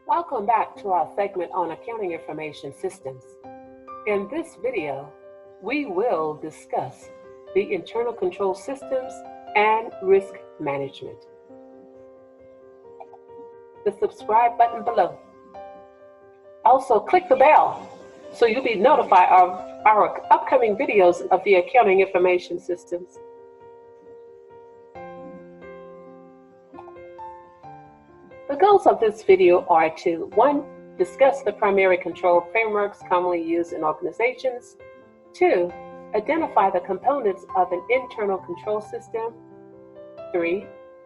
Welcome back to our segment on accounting information systems. In this video, we will discuss the internal control systems and risk management. The subscribe button below. Also, click the bell so you'll be notified of our upcoming videos of the accounting information systems. The goals of this video are to 1. Discuss the primary control frameworks commonly used in organizations. 2. Identify the components of an internal control system. 3.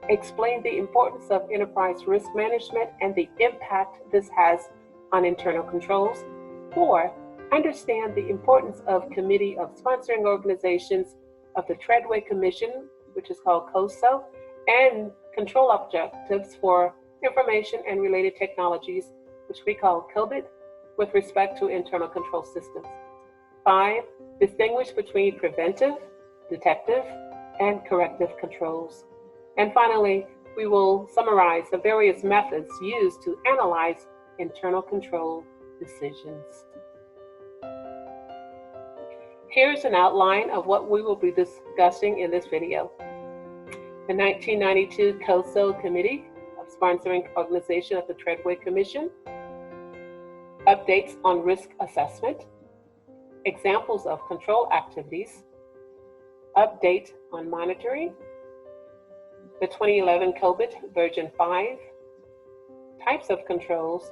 Explain the importance of enterprise risk management and the impact this has on internal controls. 4. Understand the importance of Committee of Sponsoring Organizations of the Treadway Commission, which is called COSO, and control objectives for information and related technologies, which we call COBIT, with respect to internal control systems. 5. Distinguish between preventive, detective, and corrective controls. And finally, we will summarize the various methods used to analyze internal control decisions. Here's an outline of what we will be discussing in this video. The 1992 COSO Committee Sponsoring Organization of the Treadway Commission, updates on risk assessment, examples of control activities, update on monitoring, the 2011 COBIT version 5, types of controls,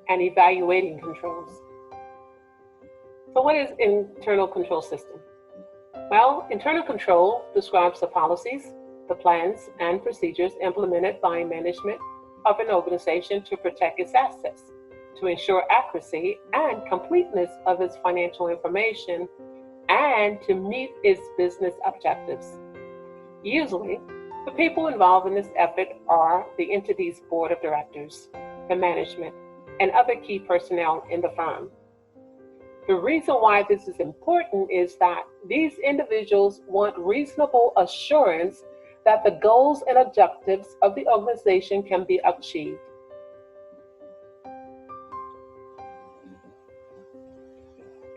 and evaluating controls. So what is internal control system? Well, internal control describes the policies, the plans and procedures implemented by management of an organization to protect its assets, to ensure accuracy and completeness of its financial information, and to meet its business objectives. Usually, the people involved in this effort are the entity's board of directors, the management, and other key personnel in the firm. The reason why this is important is that these individuals want reasonable assurance that the goals and objectives of the organization can be achieved.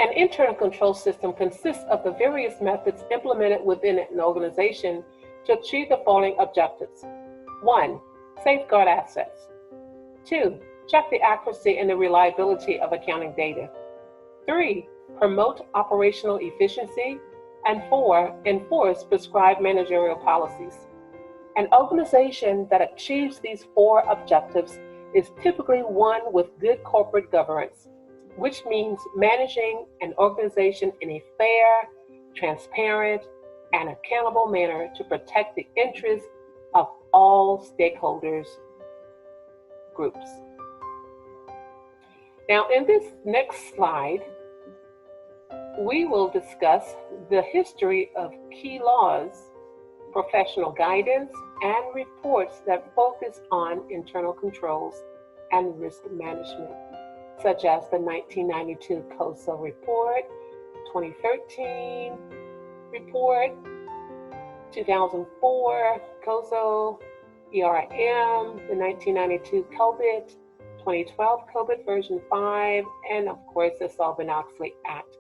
An internal control system consists of the various methods implemented within an organization to achieve the following objectives. 1. Safeguard assets. 2. Check the accuracy and the reliability of accounting data. 3. Promote operational efficiency. And 4. Enforce prescribed managerial policies. An organization that achieves these 4 objectives is typically one with good corporate governance, which means managing an organization in a fair, transparent, and accountable manner to protect the interests of all stakeholders groups. Now, in this next slide, we will discuss the history of key laws, professional guidance, and reports that focus on internal controls and risk management, such as the 1992 COSO report, 2013 report, 2004 COSO, ERM, the 1992 COBIT, 2012 COBIT version 5, and of course the Sarbanes-Oxley Act,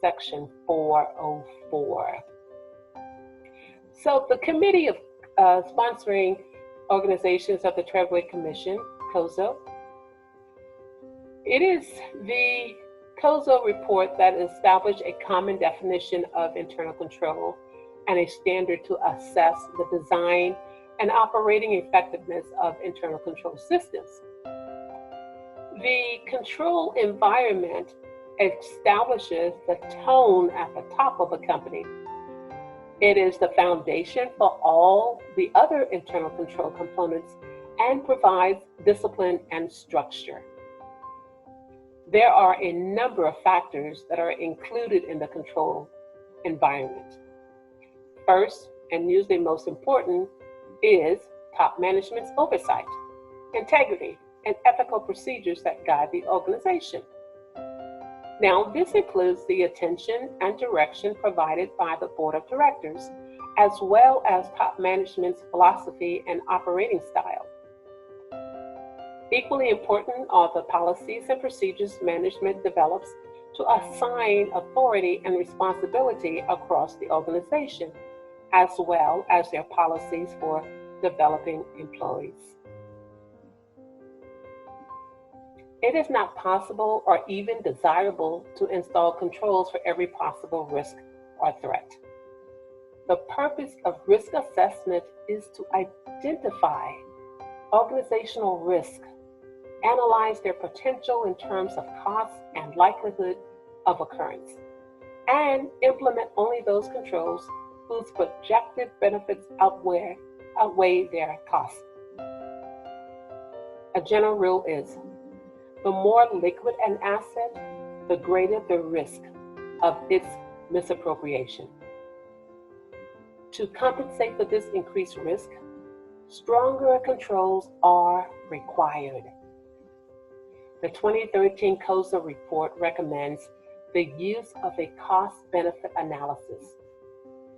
Section 404. So the Committee of Sponsoring Organizations of the Treadway Commission, COSO, it is the COSO report that established a common definition of internal control and a standard to assess the design and operating effectiveness of internal control systems. The control environment establishes the tone at the top of a company. It is the foundation for all the other internal control components and provides discipline and structure. There are a number of factors that are included in the control environment. First, and usually most important, is top management's oversight, integrity, and ethical procedures that guide the organization. Now, this includes the attention and direction provided by the board of directors, as well as top management's philosophy and operating style. Equally important are the policies and procedures management develops to assign authority and responsibility across the organization, as well as their policies for developing employees. It is not possible or even desirable to install controls for every possible risk or threat. The purpose of risk assessment is to identify organizational risk, analyze their potential in terms of cost and likelihood of occurrence, and implement only those controls whose projected benefits outweigh their costs. A general rule is, the more liquid an asset, the greater the risk of its misappropriation. To compensate for this increased risk, stronger controls are required. The 2013 COSA report recommends the use of a cost-benefit analysis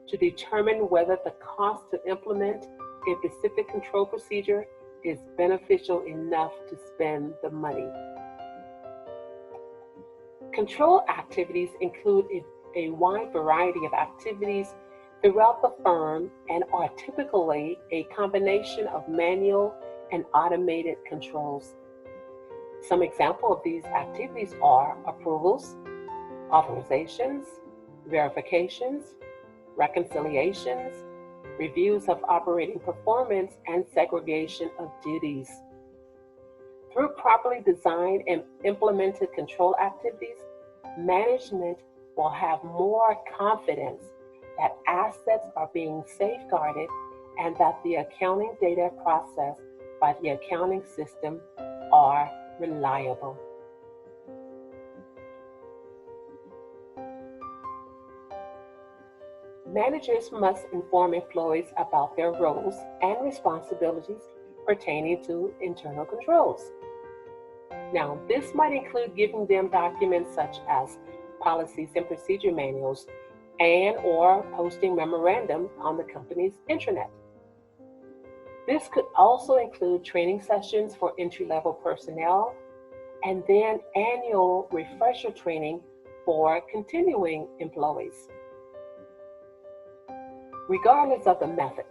to determine whether the cost to implement a specific control procedure is beneficial enough to spend the money. Control activities include a wide variety of activities throughout the firm and are typically a combination of manual and automated controls. Some examples of these activities are approvals, authorizations, verifications, reconciliations, reviews of operating performance, and segregation of duties. Through properly designed and implemented control activities, management will have more confidence that assets are being safeguarded and that the accounting data processed by the accounting system are reliable. Managers must inform employees about their roles and responsibilities pertaining to internal controls. Now, this might include giving them documents such as policies and procedure manuals and/or posting memorandum on the company's intranet. This could also include training sessions for entry-level personnel and then annual refresher training for continuing employees. Regardless of the method,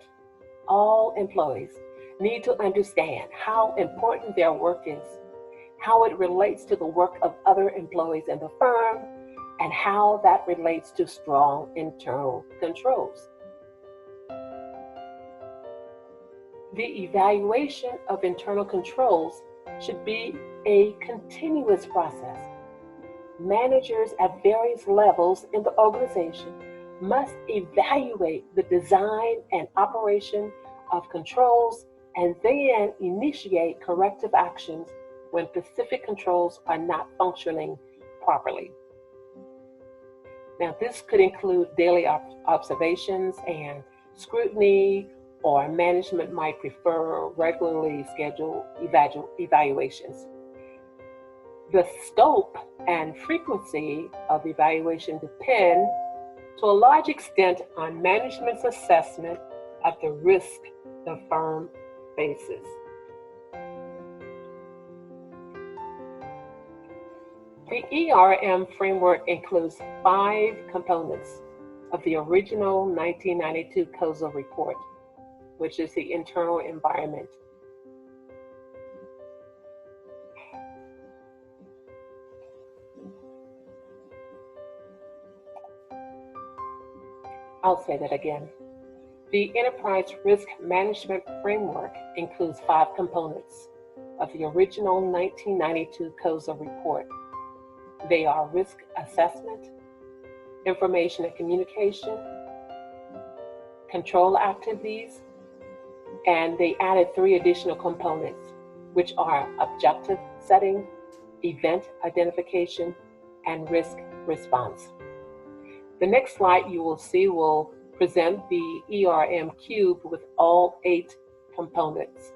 all employees need to understand how important their work is, how it relates to the work of other employees in the firm, and how that relates to strong internal controls. The evaluation of internal controls should be a continuous process. Managers at various levels in the organization must evaluate the design and operation of controls and then initiate corrective actions when specific controls are not functioning properly. Now, this could include daily observations and scrutiny, or management might prefer regularly scheduled evaluations. The scope and frequency of evaluation depend to a large extent on management's assessment of the risk the firm faces. The ERM framework includes 5 components of the original 1992 COSA report, which is the internal environment. I'll say that again. The Enterprise Risk Management Framework includes 5 components of the original 1992 COSA report. They are risk assessment, information and communication, control activities, and they added 3 additional components, which are objective setting, event identification, and risk response. The next slide you will see will present the ERM Cube with all 8 components.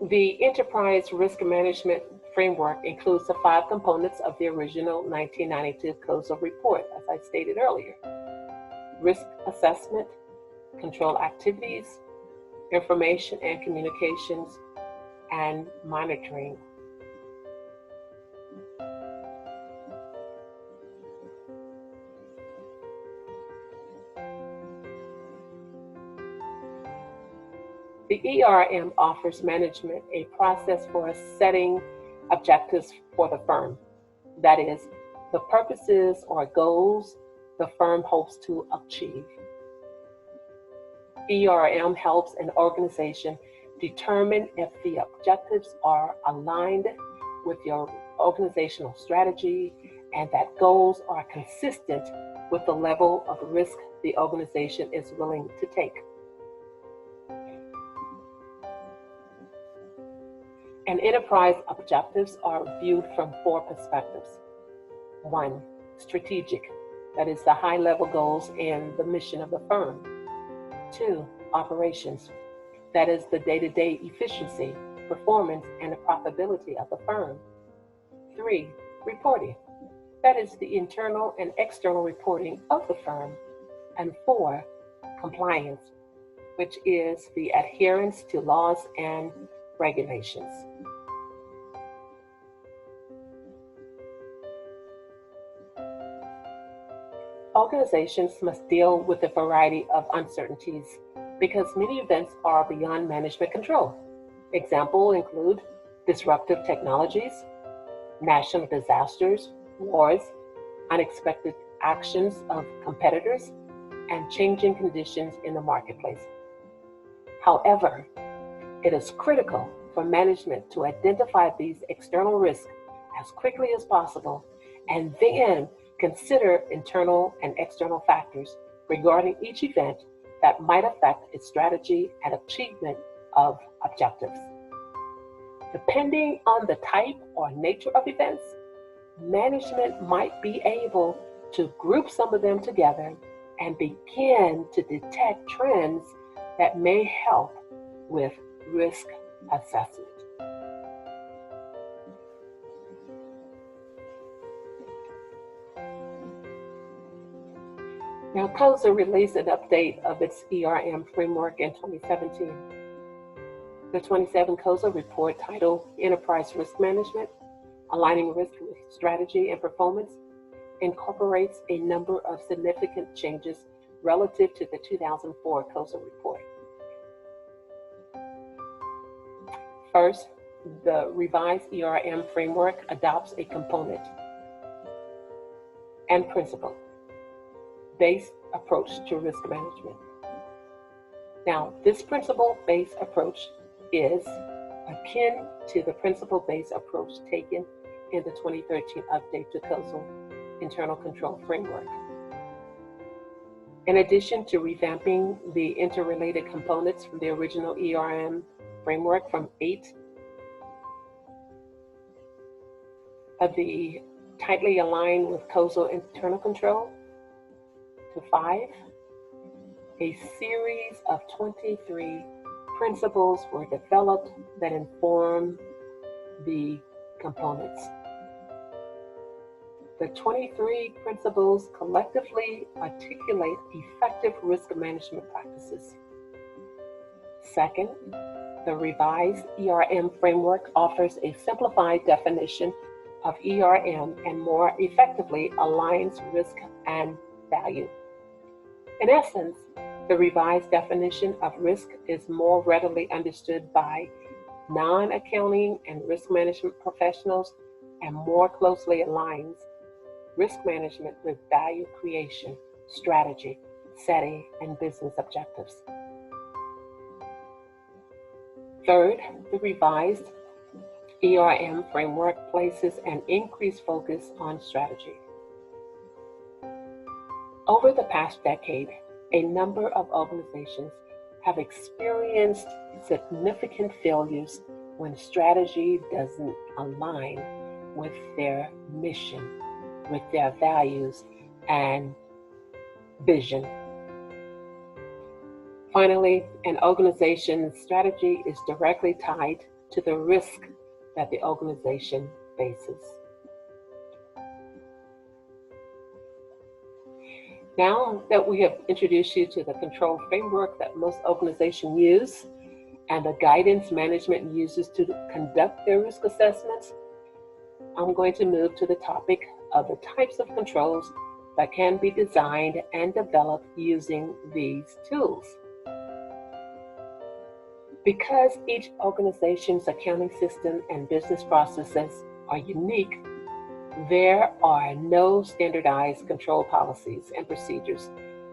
The Enterprise Risk Management Framework includes the 5 components of the original 1992 COSA report, as I stated earlier. Risk assessment, control activities, information and communications, and monitoring. The ERM offers management a process for setting objectives for the firm. That is, the purposes or goals the firm hopes to achieve. ERM helps an organization determine if the objectives are aligned with your organizational strategy and that goals are consistent with the level of risk the organization is willing to take. And enterprise objectives are viewed from 4 perspectives. 1, strategic, that is the high-level goals and the mission of the firm. 2, operations, that is the day-to-day efficiency, performance, and the profitability of the firm. 3, reporting, that is the internal and external reporting of the firm. And 4, compliance, which is the adherence to laws and regulations. Organizations must deal with a variety of uncertainties because many events are beyond management control. Examples include disruptive technologies, national disasters, wars, unexpected actions of competitors, and changing conditions in the marketplace. However, it is critical for management to identify these external risks as quickly as possible and then consider internal and external factors regarding each event that might affect its strategy and achievement of objectives. Depending on the type or nature of events, management might be able to group some of them together and begin to detect trends that may help with risk assessment. Now, COSA released an update of its ERM framework in 2017. The 2017 COSA report, titled Enterprise Risk Management, Aligning Risk with Strategy and Performance, incorporates a number of significant changes relative to the 2004 COSA report. First, the revised ERM framework adopts a component and principle-based approach to risk management. Now, this principle-based approach is akin to the principle-based approach taken in the 2013 update to COSA Internal Control Framework. In addition to revamping the interrelated components from the original ERM framework from 8 of the tightly aligned with COSA internal control to 5, a series of 23 principles were developed that inform the components. The 23 principles collectively articulate effective risk management practices. Second, the revised ERM framework offers a simplified definition of ERM and more effectively aligns risk and value. In essence, the revised definition of risk is more readily understood by non-accounting and risk management professionals and more closely aligns risk management with value creation, strategy, setting, and business objectives. Third, the revised ERM framework places an increased focus on strategy. Over the past decade, a number of organizations have experienced significant failures when strategy doesn't align with their mission, with their values and vision. Finally, an organization's strategy is directly tied to the risk that the organization faces. Now that we have introduced you to the control framework that most organizations use, and the guidance management uses to conduct their risk assessments, I'm going to move to the topic of the types of controls that can be designed and developed using these tools. Because each organization's accounting system and business processes are unique, there are no standardized control policies and procedures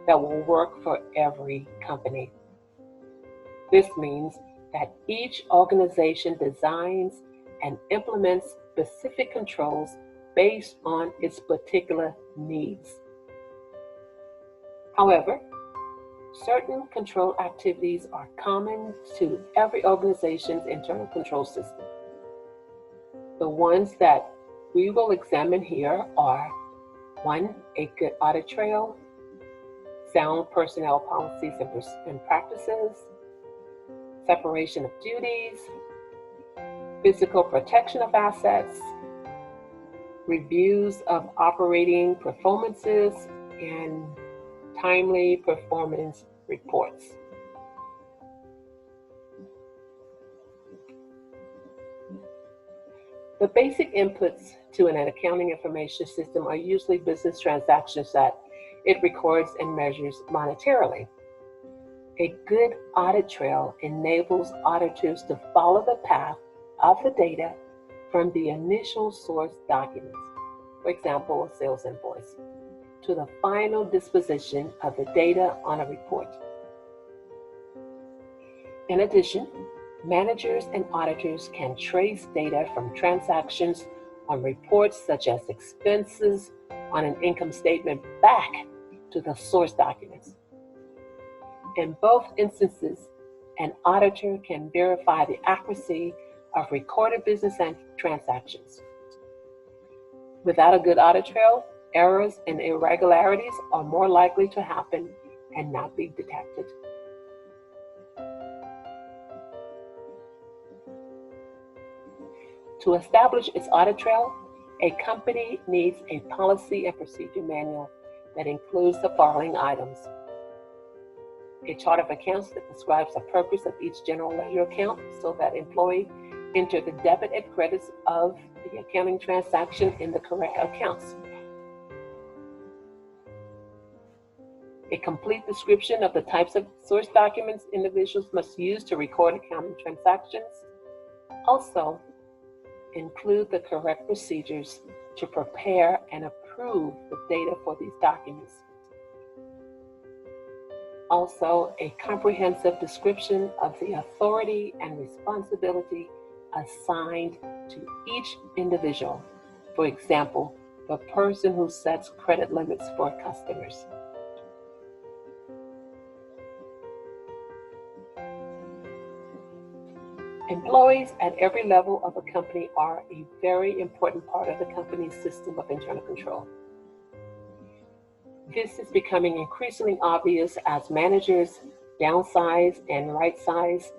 that will work for every company. This means that each organization designs and implements specific controls based on its particular needs. However, certain control activities are common to every organization's internal control system. The ones that we will examine here are: 1, a good audit trail, sound personnel policies and practices, separation of duties, physical protection of assets, reviews of operating performances, and timely performance reports. The basic inputs to an accounting information system are usually business transactions that it records and measures monetarily. A good audit trail enables auditors to follow the path of the data from the initial source documents, for example, a sales invoice, to the final disposition of the data on a report. In addition, managers and auditors can trace data from transactions on reports such as expenses on an income statement back to the source documents. In both instances, an auditor can verify the accuracy of recorded business and transactions. Without a good audit trail, errors and irregularities are more likely to happen and not be detected. To establish its audit trail, a company needs a policy and procedure manual that includes the following items: a chart of accounts that describes the purpose of each general ledger account so that employee enter the debit and credits of the accounting transaction in the correct accounts. A complete description of the types of source documents individuals must use to record accounting transactions. Also, include the correct procedures to prepare and approve the data for these documents. Also, a comprehensive description of the authority and responsibility assigned to each individual. For example, the person who sets credit limits for customers. Employees at every level of a company are a very important part of the company's system of internal control. This is becoming increasingly obvious as managers downsize and right-size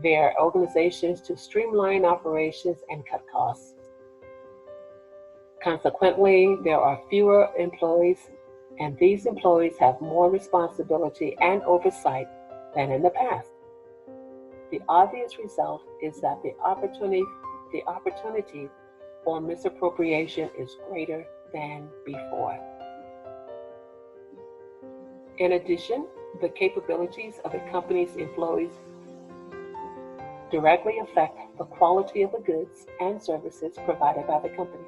their organizations to streamline operations and cut costs. Consequently, there are fewer employees, and these employees have more responsibility and oversight than in the past. The obvious result is that the opportunity for misappropriation is greater than before. In addition, the capabilities of a company's employees directly affect the quality of the goods and services provided by the company.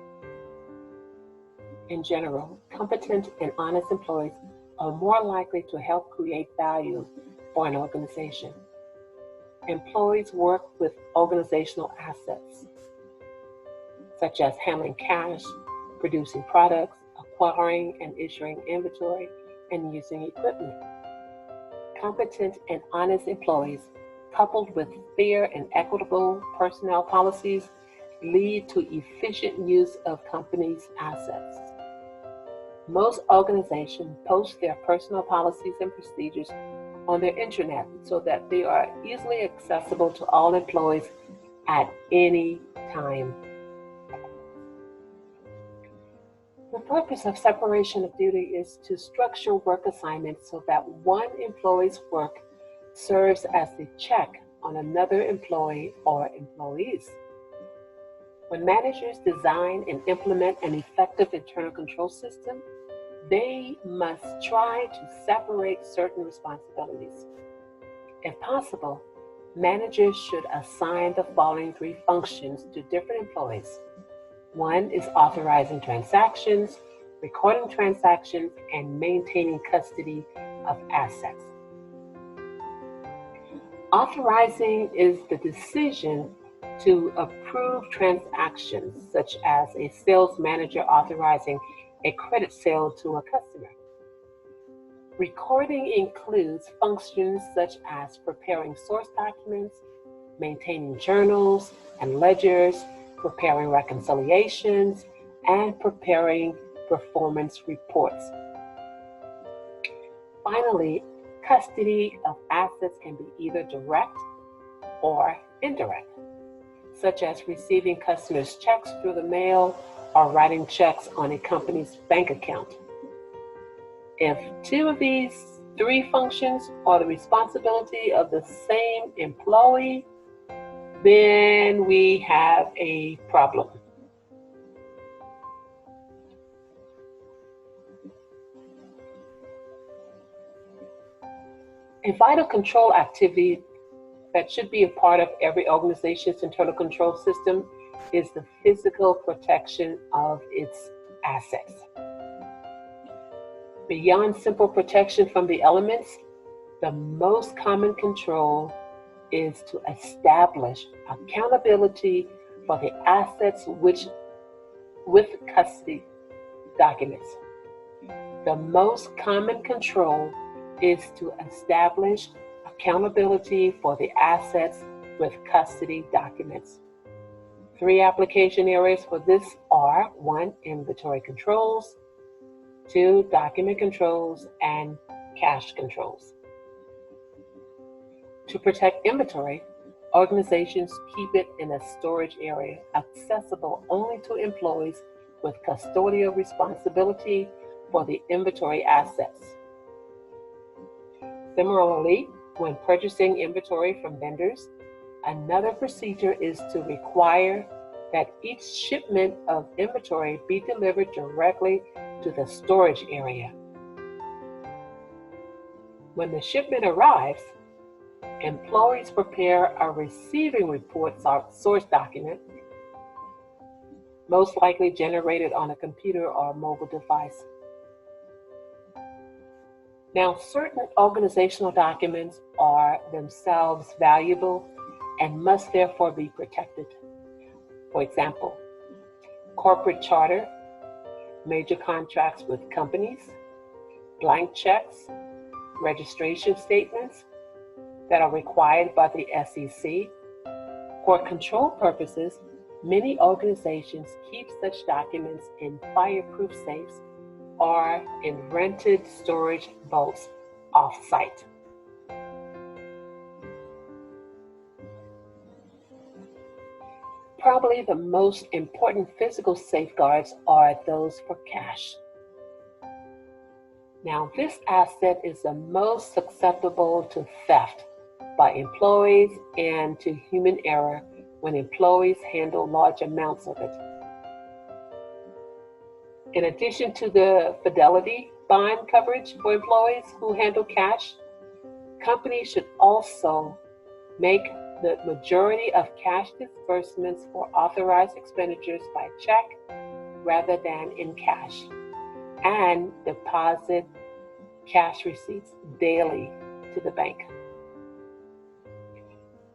In general, competent and honest employees are more likely to help create value for an organization. Employees work with organizational assets, such as handling cash, producing products, acquiring and issuing inventory, and using equipment. Competent and honest employees, coupled with fair and equitable personnel policies, lead to efficient use of companies' assets. Most organizations post their personal policies and procedures on their intranet so that they are easily accessible to all employees at any time. The purpose of separation of duty is to structure work assignments so that one employee's work serves as the check on another employee or employees. When managers design and implement an effective internal control system, they must try to separate certain responsibilities. If possible, managers should assign the following 3 functions to different employees. 1 is authorizing transactions, recording transactions, and maintaining custody of assets. Authorizing is the decision to approve transactions, such as a sales manager authorizing a credit sale to a customer. Recording includes functions such as preparing source documents, maintaining journals and ledgers, preparing reconciliations, and preparing performance reports. Finally, custody of assets can be either direct or indirect, such as receiving customers' checks through the mail or writing checks on a company's bank account. If 2 of these 3 functions are the responsibility of the same employee, then we have a problem. A vital control activity that should be a part of every organization's internal control system is the physical protection of its assets. Beyond simple protection from the elements, the most common control is to establish accountability for the assets with custody documents. The most common control is to establish accountability for the assets with custody documents. 3 application areas for this are 1, inventory controls, 2, document controls, and cash controls. To protect inventory, organizations keep it in a storage area accessible only to employees with custodial responsibility for the inventory assets. Similarly, when purchasing inventory from vendors, another procedure is to require that each shipment of inventory be delivered directly to the storage area. When the shipment arrives, employees prepare a receiving report or source document, most likely generated on a computer or mobile device. Now, certain organizational documents are themselves valuable and must therefore be protected. For example, corporate charter, major contracts with companies, blank checks, registration statements that are required by the SEC. For control purposes, many organizations keep such documents in fireproof safes or in rented storage vaults off-site. Probably the most important physical safeguards are those for cash. Now, this asset is the most susceptible to theft by employees and to human error when employees handle large amounts of it. In addition to the fidelity bond coverage for employees who handle cash, companies should also make the majority of cash disbursements for authorized expenditures by check rather than in cash, and deposit cash receipts daily to the bank.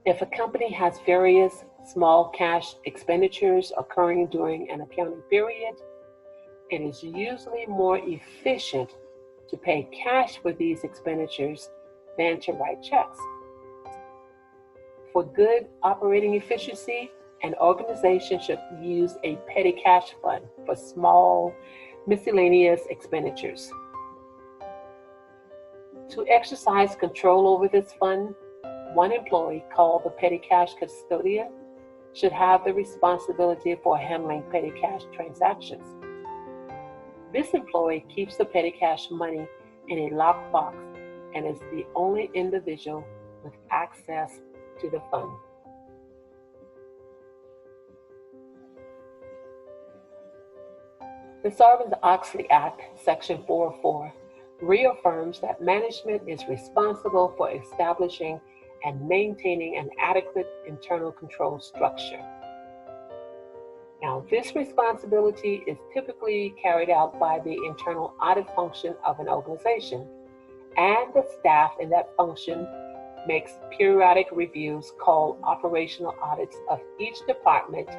If a company has various small cash expenditures occurring during an accounting period, it is usually more efficient to pay cash for these expenditures than to write checks. For good operating efficiency, an organization should use a petty cash fund for small miscellaneous expenditures. To exercise control over this fund, one employee, called the petty cash custodian, should have the responsibility for handling petty cash transactions. This employee keeps the petty cash money in a locked box and is the only individual with access to the fund. The Sarbanes-Oxley Act, Section 404, reaffirms that management is responsible for establishing and maintaining an adequate internal control structure. Now, this responsibility is typically carried out by the internal audit function of an organization, and the staff in that function makes periodic reviews called operational audits of each department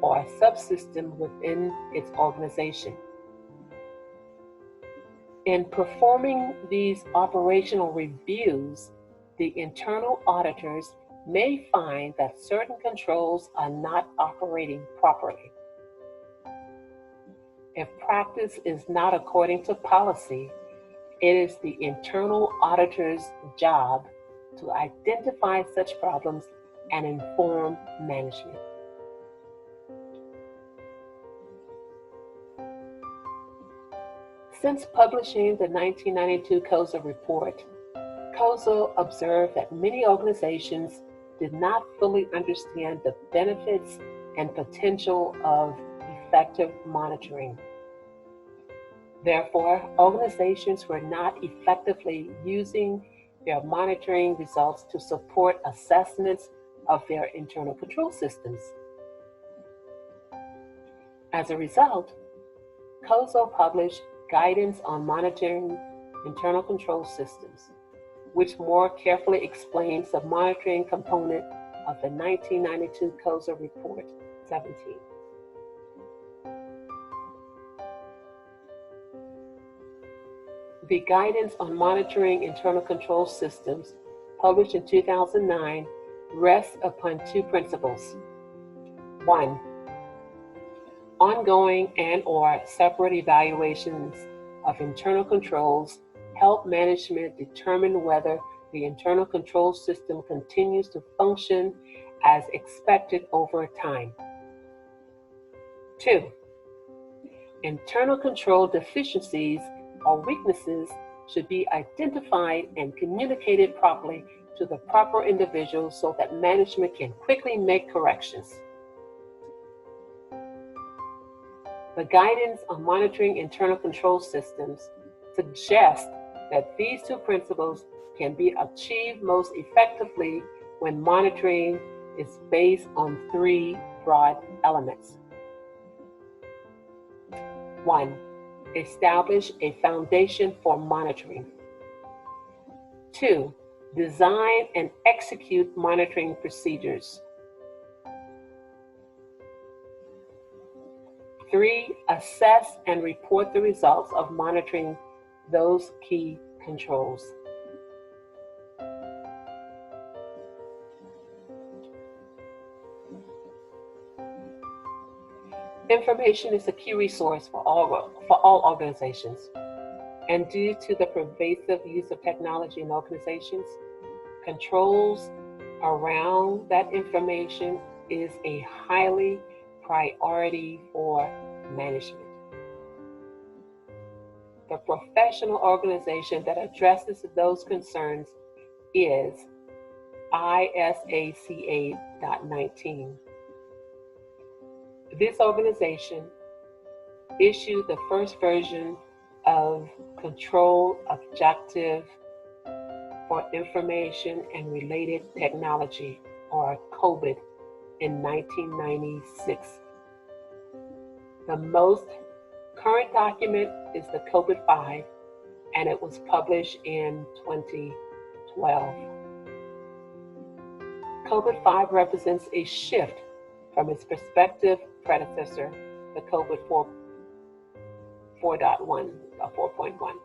or subsystem within its organization. In performing these operational reviews, the internal auditors may find that certain controls are not operating properly. If practice is not according to policy, it is the internal auditor's job to identify such problems and inform management. Since publishing the 1992 COSA report, COSA observed that many organizations did not fully understand the benefits and potential of effective monitoring. Therefore, organizations were not effectively using their monitoring results to support assessments of their internal control systems. As a result, COSA published Guidance on Monitoring Internal Control Systems, which more carefully explains the monitoring component of the 1992 COSA Report 17. The Guidance on Monitoring Internal Control Systems, published in 2009, rests upon two principles. 1. Ongoing and/or separate evaluations of internal controls help management determine whether the internal control system continues to function as expected over time. 2. Internal control deficiencies or weaknesses should be identified and communicated properly to the proper individuals so that management can quickly make corrections. The Guidance on Monitoring Internal Control Systems suggests that these two principles can be achieved most effectively when monitoring is based on three broad elements. 1. Establish a foundation for monitoring. 2. Design and execute monitoring procedures. 3. Assess and report the results of monitoring those key controls. Information is a key resource for all organizations, and due to the pervasive use of technology in organizations, controls around that information is a highly priority for management. The professional organization that addresses those concerns is ISACA.19. This organization issued the first version of Control Objective for Information and Related Technology, or COVID, in 1996. The most current document is the COVID-5, and it was published in 2012. COVID-5 represents a shift from its prospective predecessor, the COVID 4.1,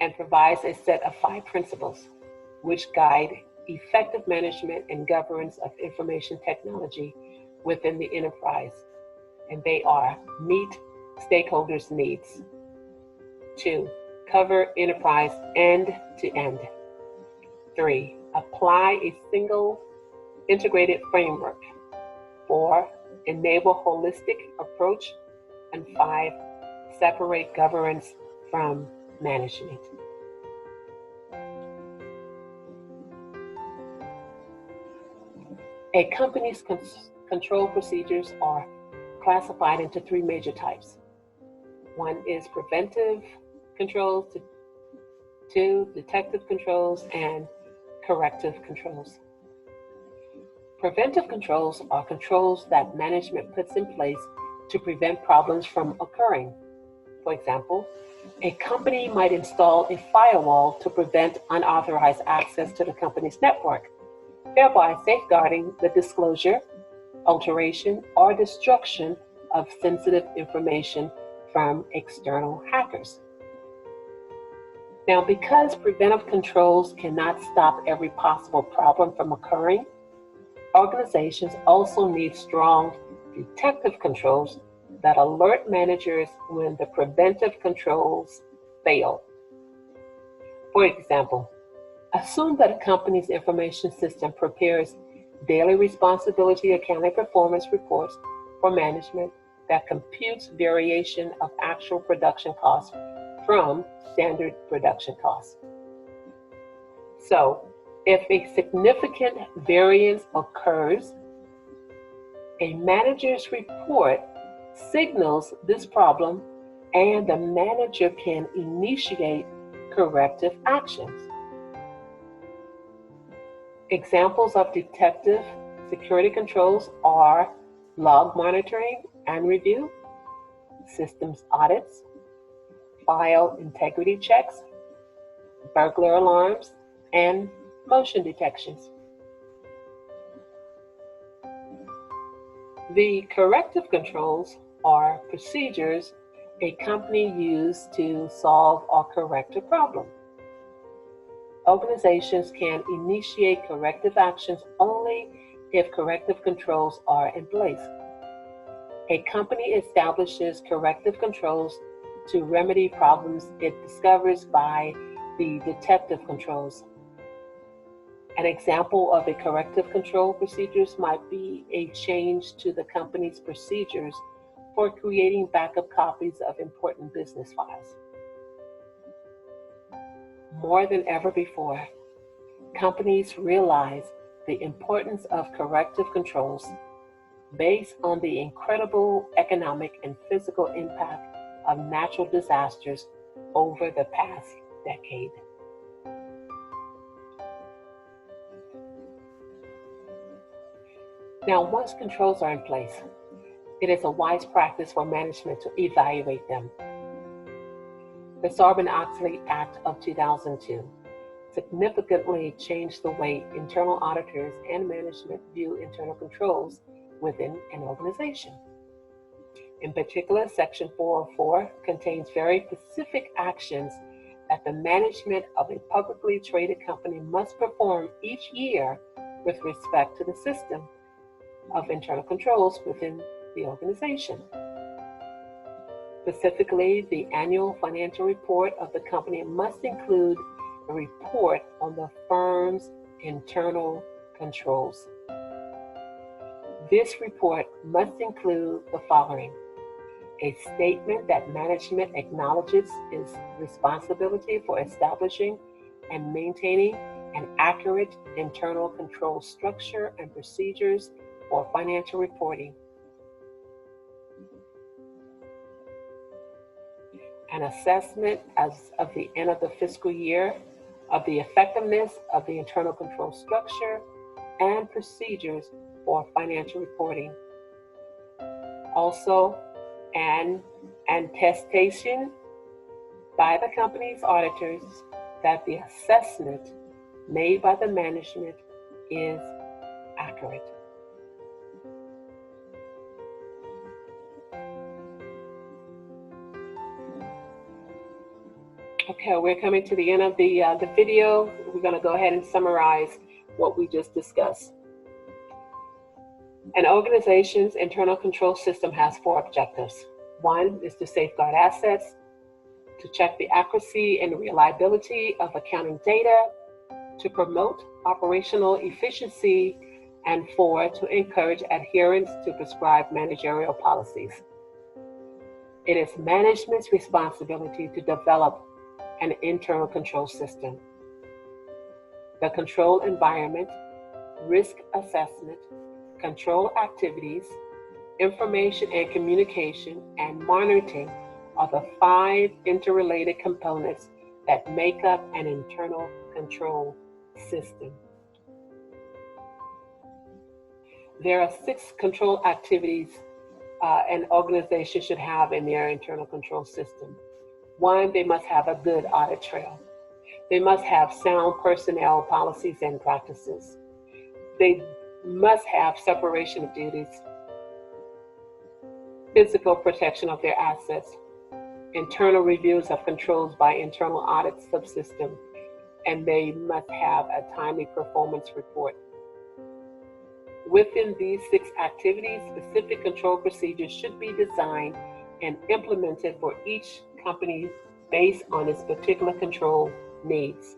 and provides a set of 5 principles which guide effective management and governance of information technology within the enterprise. And they are: meet stakeholders' needs. 2. Cover enterprise end to end. 3. Apply a single integrated framework. 4. Enable holistic approach. And 5. Separate governance from management. A company's control procedures are classified into three major types. One is preventive controls, two, detective controls, and corrective controls. Preventive controls are controls that management puts in place to prevent problems from occurring. For example, a company might install a firewall to prevent unauthorized access to the company's network, thereby safeguarding the disclosure, alteration, or destruction of sensitive information from external hackers. Now, because preventive controls cannot stop every possible problem from occurring, organizations also need strong detective controls that alert managers when the preventive controls fail. For example, assume that a company's information system prepares daily responsibility accounting performance reports for management that computes variation of actual production costs from standard production costs. So, if a significant variance occurs, a manager's report signals this problem and the manager can initiate corrective actions. Examples of detective security controls are log monitoring and review, systems audits, file integrity checks, burglar alarms, and motion detections. The corrective controls are procedures a company uses to solve or correct a problem. Organizations can initiate corrective actions only if corrective controls are in place. A company establishes corrective controls to remedy problems it discovers by the detective controls. An example of a corrective control procedures might be a change to the company's procedures for creating backup copies of important business files. More than ever before, companies realize the importance of corrective controls based on the incredible economic and physical impact of natural disasters over the past decade. Now, once controls are in place, it is a wise practice for management to evaluate them. The Sarbanes-Oxley Act of 2002 significantly changed the way internal auditors and management view internal controls within an organization. In particular, Section 404 contains very specific actions that the management of a publicly traded company must perform each year with respect to the system of internal controls within the organization. Specifically, the annual financial report of the company must include a report on the firm's internal controls. This report must include the following: a statement that management acknowledges its responsibility for establishing and maintaining an accurate internal control structure and procedures for financial reporting. An assessment as of the end of the fiscal year of the effectiveness of the internal control structure and procedures for financial reporting. Also, an attestation by the company's auditors that the assessment made by the management is accurate. Okay, we're coming to the end of the video. We're going to go ahead and summarize what we just discussed. An organization's internal control system has four objectives. One is to safeguard assets, to check the accuracy and reliability of accounting data, to promote operational efficiency, and four, to encourage adherence to prescribed managerial policies. It is management's responsibility to develop an internal control system. The control environment, risk assessment, control activities, information and communication, and monitoring are the 5 interrelated components that make up an internal control system. There are 6 control activities an organization should have in their internal control system. 1, they must have a good audit trail. They must have sound personnel policies and practices. They must have separation of duties, physical protection of their assets, internal reviews of controls by internal audit subsystem, and they must have a timely performance report. Within these 6 activities, specific control procedures should be designed and implemented for each company based on its particular control needs.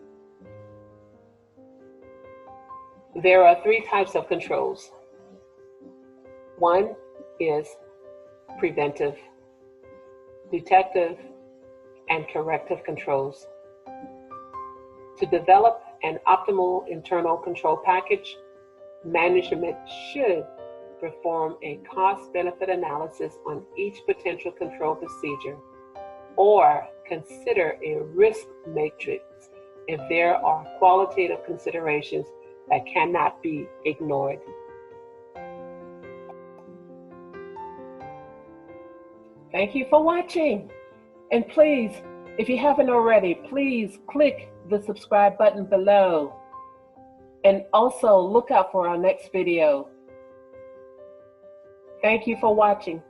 There are 3 types of controls. 1 is preventive, detective, and corrective controls. To develop an optimal internal control package, management should perform a cost-benefit analysis on each potential control procedure or consider a risk matrix if there are qualitative considerations that cannot be ignored. Thank you for watching. And please, if you haven't already, please click the subscribe button below. And also look out for our next video. Thank you for watching.